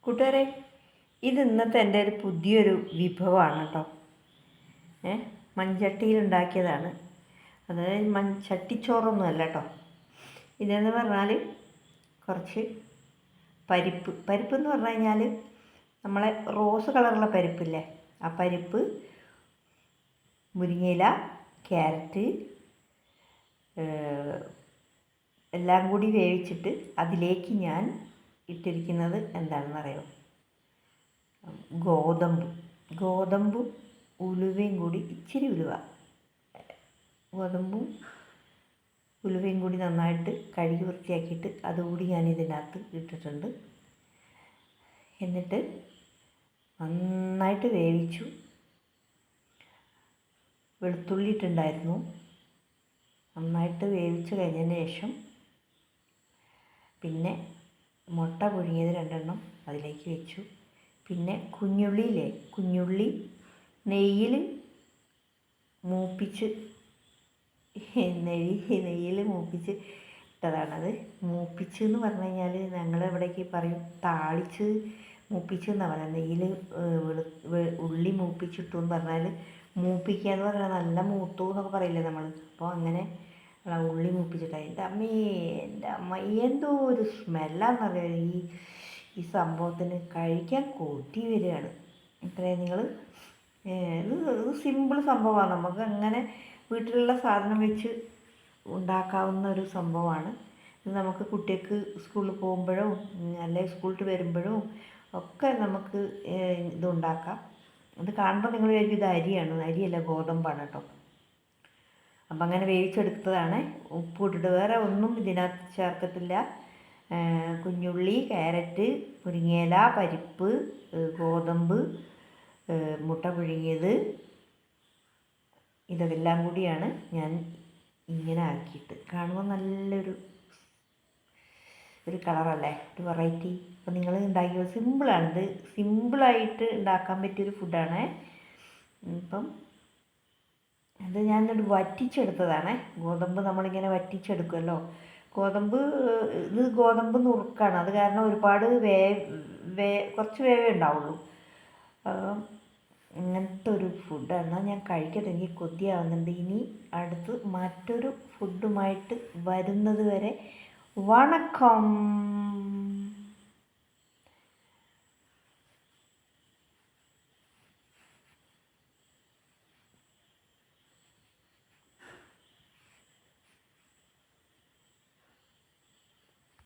കൂട്ടുകാരെ, ഇത് ഇന്നത്തെ എൻ്റെ ഒരു പുതിയൊരു വിഭവമാണ് കേട്ടോ. മൺചട്ടിയിൽ ഉണ്ടാക്കിയതാണ്. അതായത് ചട്ടിച്ചോറൊന്നും അല്ല കേട്ടോ. ഇതെന്ന് പറഞ്ഞാൽ കുറച്ച് പരിപ്പ് എന്ന് പറഞ്ഞു കഴിഞ്ഞാൽ നമ്മളെ റോസ് കളറുള്ള പരിപ്പില്ലേ, ആ പരിപ്പ്, മുരിങ്ങയില, ക്യാരറ്റ് എല്ലാം കൂടി വേവിച്ചിട്ട് അതിലേക്ക് ഞാൻ ഇട്ടിരിക്കുന്നത് എന്താണെന്നറിയോ? ഗോതമ്പും ഉലുവയും കൂടി, ഇച്ചിരി ഗോതമ്പും ഉലുവയും കൂടി നന്നായിട്ട് കഴുകി വൃത്തിയാക്കിയിട്ട് അതുകൂടി ഞാൻ ഇതിനകത്ത് ഇട്ടിട്ടുണ്ട്. എന്നിട്ട് നന്നായിട്ട് വേവിച്ചു. വെളുത്തുള്ളി ഇട്ടുണ്ടായിരുന്നു. നന്നായിട്ട് വേവിച്ച് കഴിഞ്ഞതിന് ശേഷം പിന്നെ മുട്ട പുഴുങ്ങിയത് 2 അതിലേക്ക് വെച്ചു. പിന്നെ കുഞ്ഞുള്ളി നെയ്യിൽ മൂപ്പിച്ച് ഇട്ടതാണത്. മൂപ്പിച്ച് എന്ന് പറഞ്ഞു കഴിഞ്ഞാൽ ഞങ്ങളെവിടേക്ക് പറയും താളിച്ച് മൂപ്പിച്ച് എന്നാണ് പറയുന്നത്. നെയ്യിൽ ഉള്ളി മൂപ്പിച്ചിട്ടു എന്ന് പറഞ്ഞാൽ, മൂപ്പിക്കുക എന്ന് പറഞ്ഞാൽ നല്ല മൂത്തു എന്നൊക്കെ പറയില്ലേ നമ്മൾ. അപ്പോൾ അങ്ങനെ ഉള്ളി മൂപ്പിച്ചിട്ടായി. എൻ്റെ അമ്മ എന്തോ ഒരു സ്മെല്ലാന്നറിയാം ഈ സംഭവത്തിന്. കഴിക്കാൻ കൊതി വരികയാണ്. ഇത്രയും നിങ്ങൾ ഇത് സിമ്പിൾ സംഭവമാണ്. നമുക്ക് അങ്ങനെ വീട്ടിലുള്ള സാധനം വെച്ച് ഉണ്ടാക്കാവുന്ന ഒരു സംഭവമാണ് ഇത്. നമുക്ക് കുട്ടികൾക്ക് സ്കൂളിൽ പോകുമ്പോഴും അല്ലെങ്കിൽ സ്കൂളിൽ വരുമ്പോഴും ഒക്കെ നമുക്ക് ഇത് ഉണ്ടാക്കാം. ഇത് കാണുമ്പോൾ നിങ്ങൾ വിചാരിക്കും ഇത് അരിയല്ല, ഗോതമ്പാണ് കേട്ടോ. അപ്പം അങ്ങനെ വേവിച്ചെടുത്തതാണ്. ഉപ്പ് ഇട്ടിട്ട് വേറെ ഒന്നും ഇതിനകത്ത് ചേർക്കത്തില്ല. കുഞ്ഞുള്ളി, ക്യാരറ്റ്, മുരിങ്ങയില, പരിപ്പ്, ഗോതമ്പ്, മുട്ട പുഴുങ്ങിയത്, ഇതെല്ലാം കൂടിയാണ് ഞാൻ ഇങ്ങനെ ആക്കിയിട്ട്. കാണുമ്പോൾ നല്ലൊരു കളറല്ലേ, ഒരു വെറൈറ്റി. അപ്പോൾ നിങ്ങൾ ഉണ്ടാക്കിയത് സിമ്പിളാണിത്. സിമ്പിളായിട്ട് ഉണ്ടാക്കാൻ പറ്റിയൊരു ഫുഡാണ്. ഇപ്പം അത് ഞാനൊരു വറ്റിച്ചെടുത്തതാണ്. ഗോതമ്പ് നമ്മളിങ്ങനെ വറ്റിച്ചെടുക്കുമല്ലോ. ഇത് ഗോതമ്പ് നുറുക്കാണ്. അത് കാരണം ഒരുപാട് കുറച്ച് വേവേ ഉണ്ടാവുള്ളൂ. ഇങ്ങനത്തെ ഒരു ഫുഡാണ് ഞാൻ കഴിക്കട്ടെ. എനിക്ക് കൊതിയാവുന്നുണ്ട്. ഇനി അടുത്ത് മറ്റൊരു ഫുഡുമായിട്ട് വരുന്നത് വരെ വണക്കം.